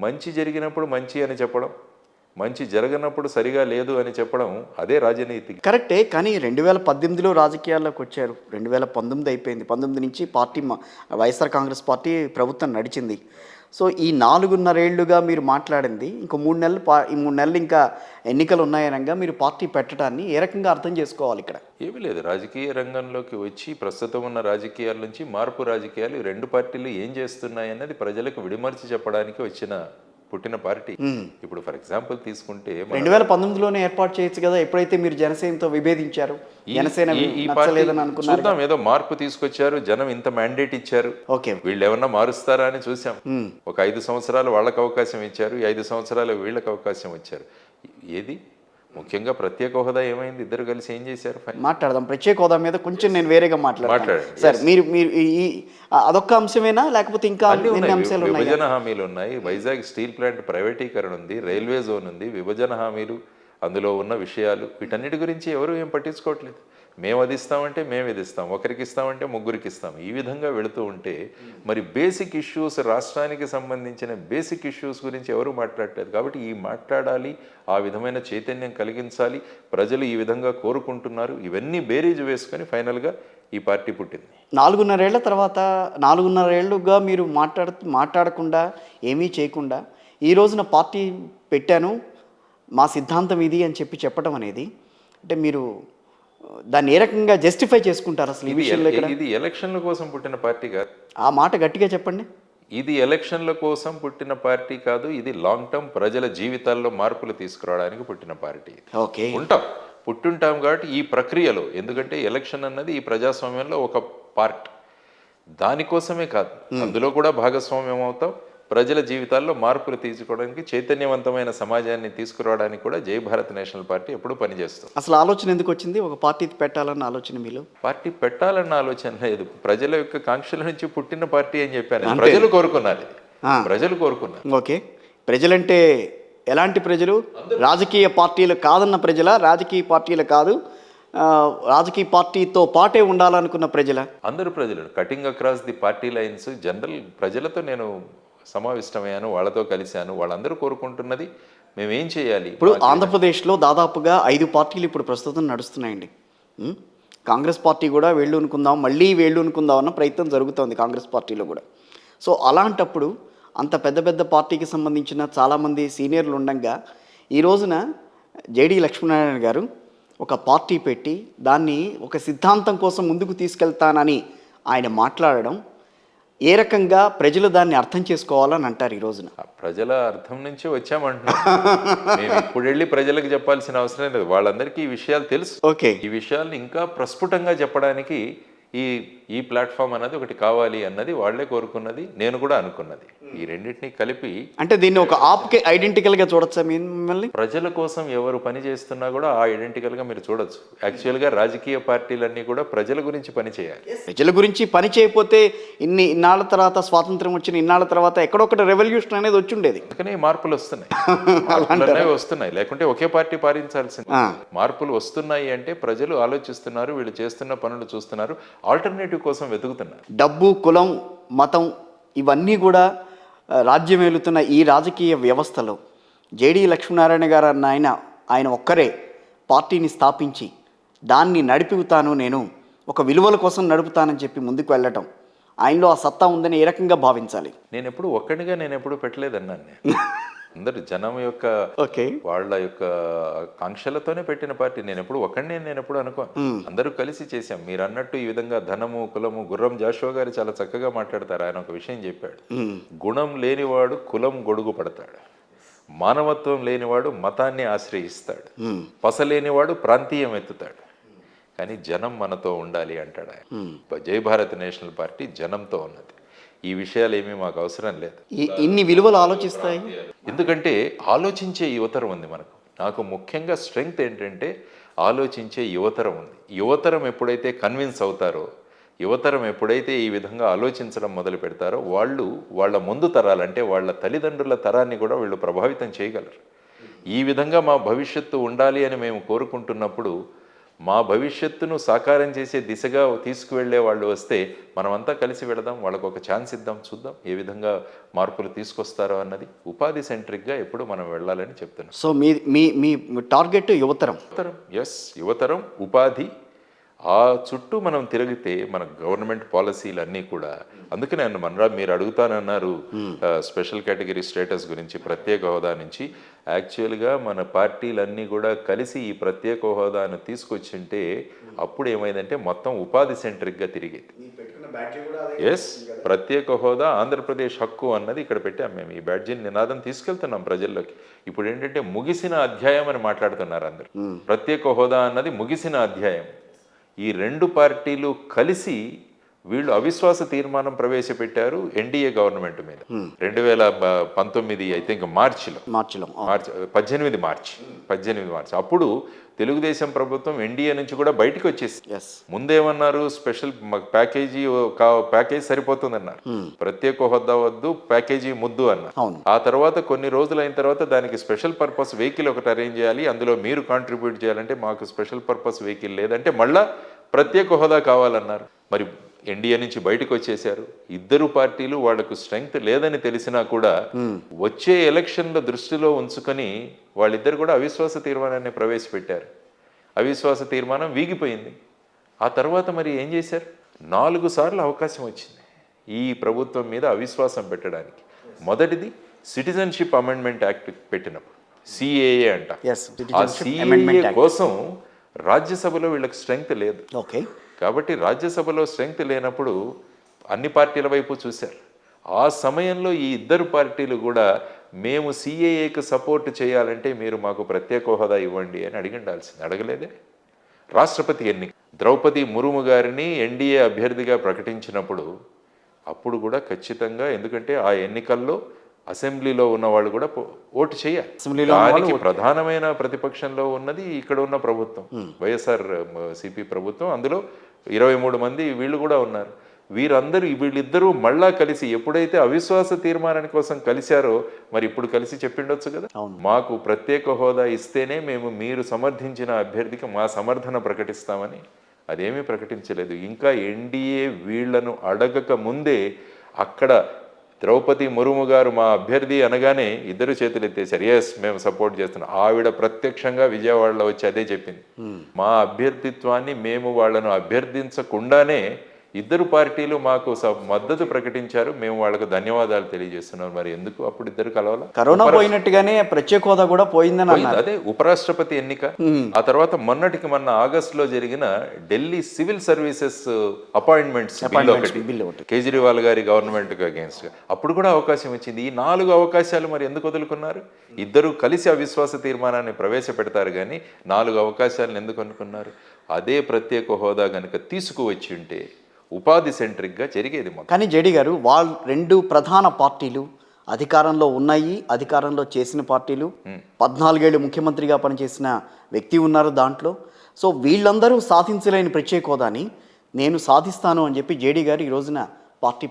మంచి జరిగినప్పుడు మంచి అని చెప్పడం, మంచి జరగనప్పుడు సరిగా లేదు అని చెప్పడం అదే రాజనీతి. కరెక్టే. కానీ 2018లో రాజకీయాల్లోకి వచ్చారు. 2019 అయిపోయింది. 19 నుంచి పార్టీ వైఎస్ఆర్ కాంగ్రెస్ పార్టీ ప్రభుత్వం నడిచింది. సో ఈ 4.5 ఏళ్లుగా మీరు మాట్లాడింది ఇంకో 3 నెలలు ఈ 3 నెలలు ఇంకా ఎన్నికలు ఉన్నాయనగా మీరు పార్టీ పెట్టడాన్ని ఏ రకంగా అర్థం చేసుకోవాలి ఇక్కడ? ఏమీ లేదు, రాజకీయ రంగంలోకి వచ్చి ప్రస్తుతం ఉన్న రాజకీయాల నుంచి మార్పు రాజకీయాలు, ఈ రెండు పార్టీలు ఏం చేస్తున్నాయి అన్నది ప్రజలకు విడిమర్చి చెప్పడానికి పుట్టిన పార్టీ. ఇప్పుడు ఫర్ ఎగ్జాంపుల్ తీసుకుంటే 2019లోనే ఏర్పాటు చేయొచ్చు కదా, ఎప్పుడైతే మీరు జనసేనతో విభేదించారు, జనసేన నచ్చలేదని అనుకున్నారు. చూద్దాం, ఏదో మార్పు తీసుకొచ్చారు, జనం ఇంత మ్యాండేట్ ఇచ్చారు, ఓకే, వీళ్ళు ఏమన్నా మారుస్తారా అని చూసాం. ఒక 5 సంవత్సరాలు వాళ్ళకి అవకాశం ఇచ్చారు, ఈ 5 సంవత్సరాలు వీళ్ళకి అవకాశం ఇచ్చారు. ఏది ముఖ్యంగా ప్రత్యేక హోదా ఏమైంది? ఇద్దరు కలిసి ఏం చేశారు? మాట్లాడదాం. ప్రత్యేక హోదా మీద కొంచెం నేను వేరేగా మాట్లాడతాను సార్. మీరు అదొక్క అంశమేనా లేకపోతే ఇంకా అంశాలు? విభజన హామీలు ఉన్నాయి, వైజాగ్ స్టీల్ ప్లాంట్ ప్రైవేటీకరణ ఉంది, రైల్వే జోన్ ఉంది, విభజన హామీలు, అందులో ఉన్న విషయాలు, వీటన్నిటి గురించి ఎవరు ఏం పట్టించుకోవట్లేదు. మేము అది ఇస్తామంటే మేము ఇది ఇస్తాం, ఒకరికి ఇస్తామంటే ముగ్గురికి ఇస్తాం, ఈ విధంగా వెళుతూ ఉంటే మరి బేసిక్ ఇష్యూస్, రాష్ట్రానికి సంబంధించిన బేసిక్ ఇష్యూస్ గురించి ఎవరు మాట్లాడలేదు. కాబట్టి ఈ మాట్లాడాలి, ఆ విధమైన చైతన్యం కలిగించాలి, ప్రజలు ఈ విధంగా కోరుకుంటున్నారు, ఇవన్నీ బేరీజు వేసుకొని ఫైనల్గా ఈ పార్టీ పుట్టింది. 4.5 ఏళ్ల తర్వాత 4.5 ఏళ్లుగా మీరు మాట్లాడకుండా ఏమీ చేయకుండా ఈ రోజున పార్టీ పెట్టాను, మా సిద్ధాంతం ఇది అని చెప్పడం అనేది, అంటే మీరు దాన్ని ఏ రకంగా జస్టిఫై చేసుకుంటారు అసలు ఈ విషయంలో? ఇది ఎలక్షన్ల కోసం పుట్టిన పార్టీ కాదు. ఆ మాట గట్టిగా చెప్పండి. ఇది ఎలక్షన్ల కోసం పుట్టిన పార్టీ కాదు, ఇది లాంగ్ టర్మ్ ప్రజల జీవితాల్లో మార్పులు తీసుకురావడానికి పుట్టిన పార్టీ. ఓకే, పుట్టుంటాం కాబట్టి ఈ ప్రక్రియలో, ఎందుకంటే ఎలక్షన్ అన్నది ఈ ప్రజాస్వామ్యంలో ఒక పార్ట్, దానికోసమే కాదు, అందులో కూడా భాగస్వామ్యం అవుతాం. ప్రజల జీవితాల్లో మార్పులు తీసుకోవడానికి, చైతన్యవంతమైన సమాజాన్ని తీసుకురావడానికి కూడా జై భారత్ నేషనల్ పార్టీ ఎప్పుడు పనిచేస్తుంది. అసలు ఆలోచన ఎందుకు వచ్చింది ఒక పార్టీ పెట్టాలన్న ఆలోచన మీలో? పార్టీ పెట్టాలన్న ఆలోచన లేదు, ప్రజల యొక్క కాంక్షల నుంచి పుట్టిన పార్టీ అని చెప్పాను. ప్రజలు కోరుకున్నారు, ప్రజలు కోరుకున్నారు. ఓకే, ప్రజలంటే ఎలాంటి ప్రజలు? రాజకీయ పార్టీలు కాదన్న ప్రజల, రాజకీయ పార్టీలు కాదు, రాజకీయ పార్టీతో పాటే ఉండాలనుకున్న ప్రజల? అందరూ ప్రజలు, cutting across the party lines. General ప్రజలతో నేను సమావేశమయ్యాను, వాళ్ళతో కలిశాను, వాళ్ళందరూ కోరుకుంటున్నది మేమేం చేయాలి. ఇప్పుడు ఆంధ్రప్రదేశ్లో దాదాపుగా 5 పార్టీలు ఇప్పుడు ప్రస్తుతం నడుస్తున్నాయండి. కాంగ్రెస్ పార్టీ కూడా వేళ్ళూనుకుందాం, మళ్ళీ వేళ్ళూనుకుందాం అన్న ప్రయత్నం జరుగుతోంది కాంగ్రెస్ పార్టీలో కూడా. సో అలాంటప్పుడు అంత పెద్ద పెద్ద పార్టీకి సంబంధించిన చాలామంది సీనియర్లు ఉండగా ఈ రోజున జేడీ లక్ష్మీనారాయణ గారు ఒక పార్టీ పెట్టి దాన్ని ఒక సిద్ధాంతం కోసం ముందుకు తీసుకెళ్తానని ఆయన మాట్లాడడం, ఏ రకంగా ప్రజలు దాన్ని అర్థం చేసుకోవాలని అంటారు ఈ రోజున? ప్రజల అర్థం నుంచే వచ్చామంటున్నాం. మేము ఇప్పుడు వెళ్ళి ప్రజలకు చెప్పాల్సిన అవసరం లేదు, వాళ్ళందరికీ ఈ విషయాలు తెలుసు. ఓకే, ఈ విషయాలను ఇంకా ప్రస్ఫుటంగా చెప్పడానికి ఈ ప్లాట్ఫామ్ అనేది ఒకటి కావాలి అన్నది వాళ్లే కోరుకున్నది, నేను కూడా అనుకున్నది. ఈ రెండింటినీ కలిపి, అంటే దీన్ని ఒక ఆప్కే ఐడెంటికల్గా చూడొచ్చా మిమ్మల్ని? ప్రజల కోసం ఎవరు పని చేస్తున్నా కూడా ఆ ఐడెంటికల్గా మీరు చూడొచ్చు. యాక్చువల్గా రాజకీయ పార్టీలన్నీ కూడా ప్రజల గురించి పని చేయాలి. ప్రజల గురించి పని చేయకపోతే ఇన్నాళ్ళ తర్వాత, స్వాతంత్రం వచ్చిన ఇన్నాళ్ళ తర్వాత ఎక్కడొక్కటి రెవల్యూషన్ అనేది వచ్చి ఉండేది. అందుకనే మార్పులు వస్తున్నాయి, వస్తున్నాయి, లేకుంటే ఒకే పార్టీ పాలించాల్సింది. మార్పులు వస్తున్నాయి అంటే ప్రజలు ఆలోచిస్తున్నారు, వీళ్ళు చేస్తున్న పనులు చూస్తున్నారు, ఆల్టర్నేటివ్ కోసం వెతుకుతున్నారు. డబ్బు, కులం, మతం ఇవన్నీ కూడా రాజ్యం ఏలుతున్న ఈ రాజకీయ వ్యవస్థలో జేడీ లక్ష్మీనారాయణ గారు అన్న ఆయన ఒక్కరే పార్టీని స్థాపించి దాన్ని నడిపిస్తాను, నేను ఒక విలువల కోసం నడుపుతానని చెప్పి ముందుకు వెళ్ళటం, ఆయనలో ఆ సత్తా ఉందని ఏ రకంగా భావించాలి? నేను ఎప్పుడు పెట్టలేదన్నాను. అందరు జనం యొక్క వాళ్ళ యొక్క కాంక్షలతోనే పెట్టిన పార్టీ. నేను ఎప్పుడు అనుకోను, అందరూ కలిసి చేశాం. మీరు అన్నట్టు ఈ విధంగా ధనము, కులము, గుర్రం జాషువా గారు చాలా చక్కగా మాట్లాడతారు. ఆయన ఒక విషయం చెప్పాడు, గుణం లేనివాడు కులం గొడుగు పడతాడు, మానవత్వం లేనివాడు మతాన్ని ఆశ్రయిస్తాడు, పసలేనివాడు ప్రాంతీయం ఎత్తుతాడు, కానీ జనం మనతో ఉండాలి అంటాడు ఆయన. జై భారత్ నేషనల్ పార్టీ జనంతో ఉన్నది. ఈ విషయాలు ఏమీ మాకు అవసరం లేదు. ఇన్ని విలువలు ఆలోచిస్తాయి, ఎందుకంటే ఆలోచించే యువతరం ఉంది మనకు. నాకు ముఖ్యంగా స్ట్రెంగ్త్ ఏంటంటే ఆలోచించే యువతరం ఉంది. యువతరం ఎప్పుడైతే కన్విన్స్ అవుతారో, యువతరం ఎప్పుడైతే ఈ విధంగా ఆలోచించడం మొదలు పెడతారో, వాళ్ళ ముందు తరాలంటే వాళ్ళ తల్లిదండ్రుల తరాన్ని కూడా వీళ్ళు ప్రభావితం చేయగలరు. ఈ విధంగా మా భవిష్యత్తు ఉండాలి అని మేము కోరుకుంటున్నప్పుడు మా భవిష్యత్తును సాకారం చేసే దిశగా తీసుకువెళ్ళే వాళ్ళు వస్తే మనమంతా కలిసి వెళదాం, వాళ్ళకు ఒక ఛాన్స్ ఇద్దాం, చూద్దాం ఏ విధంగా మార్పులు తీసుకొస్తారో అన్నది. ఉపాధి సెంట్రిక్గా ఎప్పుడు మనం వెళ్ళాలని చెప్తున్నాం. సో మీ మీ మీ టార్గెట్ యువతరం. యువతరం, ఉపాధి, ఆ చుట్టూ మనం తిరిగితే మన గవర్నమెంట్ పాలసీలు అన్నీ కూడా. అందుకనే మీరు అడుగుతానన్నారు స్పెషల్ కేటగిరీ స్టేటస్ గురించి, ప్రత్యేక హోదా నుంచి. యాక్చువల్గా మన పార్టీలన్నీ కూడా కలిసి ఈ ప్రత్యేక హోదాను తీసుకొచ్చింటే అప్పుడు ఏమైందంటే మొత్తం ఉపాధి సెంట్రిక్గా తిరిగేది. ప్రత్యేక హోదా ఆంధ్రప్రదేశ్ హక్కు అన్నది ఇక్కడ పెట్టాం మేము. ఈ బ్యాడ్జీని నినాదం తీసుకెళ్తున్నాం ప్రజల్లోకి. ఇప్పుడు ఏంటంటే ముగిసిన అధ్యాయం అని మాట్లాడుతున్నారు అందరూ. ప్రత్యేక హోదా అన్నది ముగిసిన అధ్యాయం. ఈ రెండు పార్టీలు కలిసి వీళ్ళు అవిశ్వాస తీర్మానం ప్రవేశపెట్టారు ఎన్డీఏ గవర్నమెంట్ మీద 2019 ఐ థింక్ మార్చిలో 18 మార్చి. అప్పుడు తెలుగుదేశం ప్రభుత్వం ఎన్డీఏ నుంచి కూడా బయటకు వచ్చేసి ముందేమన్నారు, స్పెషల్ ప్యాకేజీ సరిపోతుందన్నారు, ప్రత్యేక హోదా వద్దు, ప్యాకేజీ ముద్దు అన్నారు. ఆ తర్వాత కొన్ని రోజులు అయిన తర్వాత దానికి స్పెషల్ పర్పస్ వెహికల్ ఒకటి అరేంజ్ చేయాలి, అందులో మీరు కాంట్రిబ్యూట్ చేయాలంటే మాకు స్పెషల్ పర్పస్ వెహికల్ లేదంటే మళ్ళా ప్రత్యేక హోదా కావాలన్నారు. మరి ఎన్డీఏ నుంచి బయటకు వచ్చేశారు. ఇద్దరు పార్టీలు వాళ్లకు స్ట్రెంగ్త్ లేదని తెలిసినా కూడా వచ్చే ఎలక్షన్ల దృష్టిలో ఉంచుకొని వాళ్ళిద్దరు కూడా అవిశ్వాస తీర్మానాన్ని ప్రవేశపెట్టారు. అవిశ్వాస తీర్మానం వీగిపోయింది. ఆ తర్వాత మరి ఏం చేశారు? 4 సార్లు అవకాశం వచ్చింది ఈ ప్రభుత్వం మీద అవిశ్వాసం పెట్టడానికి. మొదటిది సిటిజన్షిప్ అమెండ్మెంట్ యాక్ట్ పెట్టినప్పుడు, సిఏఏ అంట. ఆ సిఏఏ కోసం రాజ్యసభలో వీళ్ళకి స్ట్రెంగ్త్ లేదు. కాబట్టి రాజ్యసభలో స్ట్రెంగ్త్ లేనప్పుడు అన్ని పార్టీల వైపు చూశారు. ఆ సమయంలో ఈ ఇద్దరు పార్టీలు కూడా మేము సిఏఏకి సపోర్ట్ చేయాలంటే మీరు మాకు ప్రత్యేక హోదా ఇవ్వండి అని అడిగిండాల్సింది. అడగలేదే. రాష్ట్రపతి ఎన్నిక ద్రౌపది ముర్ము గారిని ఎన్డీఏ అభ్యర్థిగా ప్రకటించినప్పుడు అప్పుడు కూడా ఖచ్చితంగా, ఎందుకంటే ఆ ఎన్నికల్లో అసెంబ్లీలో ఉన్న వాళ్ళు కూడా ఓటు చేయాలి. దానికి ప్రధానమైన ప్రతిపక్షంలో ఉన్నది ఇక్కడ ఉన్న ప్రభుత్వం, వైఎస్ఆర్ సిపి ప్రభుత్వం. అందులో 23 మంది వీళ్ళు కూడా ఉన్నారు. వీళ్ళిద్దరూ మళ్ళా కలిసి ఎప్పుడైతే అవిశ్వాస తీర్మానాని కోసం కలిశారో మరి ఇప్పుడు కలిసి చెప్పిండొచ్చు కదా, మాకు ప్రత్యేక హోదా ఇస్తేనే మేము మీరు సమర్థించిన అభ్యర్థికి మా సమర్థన ప్రకటిస్తామని. అదేమీ ప్రకటించలేదు. ఇంకా ఎన్డీఏ వీళ్లను అడగక ముందే అక్కడ ద్రౌపది ముర్ము గారు మా అభ్యర్థి అనగానే ఇద్దరు చేతులు ఎత్తేసారు. ఎస్, మేము సపోర్ట్ చేస్తున్నాం. ఆవిడ ప్రత్యక్షంగా విజయవాడలో వచ్చి అదే చెప్పింది. మా అభ్యర్థిత్వాన్ని మేము వాళ్ళను అభ్యర్థించకుండానే ఇద్దరు పార్టీలు మాకు మద్దతు ప్రకటించారు, మేము వాళ్ళకు ధన్యవాదాలు తెలియజేస్తున్నాం. మరి ఎందుకు అప్పుడు ఇద్దరు కలవాలా? కరోనా పోయినట్టుగానే ప్రత్యేక హోదా కూడా పోయిందని అదే ఉపరాష్ట్రపతి ఎన్నిక. ఆ తర్వాత మొన్న ఆగస్టులో జరిగిన Delhi civil services appointments bill ఒకటి కేజ్రీవాల్ గారి గవర్నమెంట్ అగేన్స్ట్, అప్పుడు కూడా అవకాశం ఇచ్చింది. ఈ 4 అవకాశాలు మరి ఎందుకు వదులుకున్నారు? ఇద్దరు కలిసి అవిశ్వాస తీర్మానాన్ని ప్రవేశపెడతారు కానీ 4 అవకాశాలను ఎందుకు అనుకున్నారు? అదే ప్రత్యేక హోదా కనుక తీసుకువచ్చి ఉంటే ఉపాధి సెంట్రిక్గా జరిగేది. కానీ జేడీ గారు, వాళ్ళు 2 ప్రధాన పార్టీలు అధికారంలో ఉన్నాయి, అధికారంలో చేసిన పార్టీలు, 14 ఏళ్ళు ముఖ్యమంత్రిగా పనిచేసిన వ్యక్తి ఉన్నారు దాంట్లో. సో వీళ్ళందరూ సాధించలేని ప్రత్యేక హోదాని నేను సాధిస్తాను అని చెప్పి జేడీ గారు ఈ రోజున పార్టీ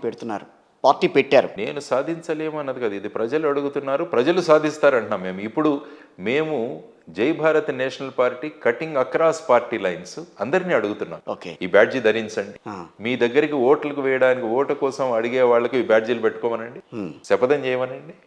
పెట్టారు. నేను సాధించలేము అన్నది కదా, ఇది ప్రజలు అడుగుతున్నారు, ప్రజలు సాధిస్తారంటున్నాం మేము. ఇప్పుడు మేము జై Bharat national party cutting across party lines అందరినీ అడుగుతున్నాం, ఈ బ్యాడ్జీ ధరించండి. మీ దగ్గరికి ఓట్లకు వేయడానికి, ఓటు కోసం అడిగే వాళ్ళకి ఈ బ్యాడ్జీలు పెట్టుకోమనండి, శపథం చేయమనండి.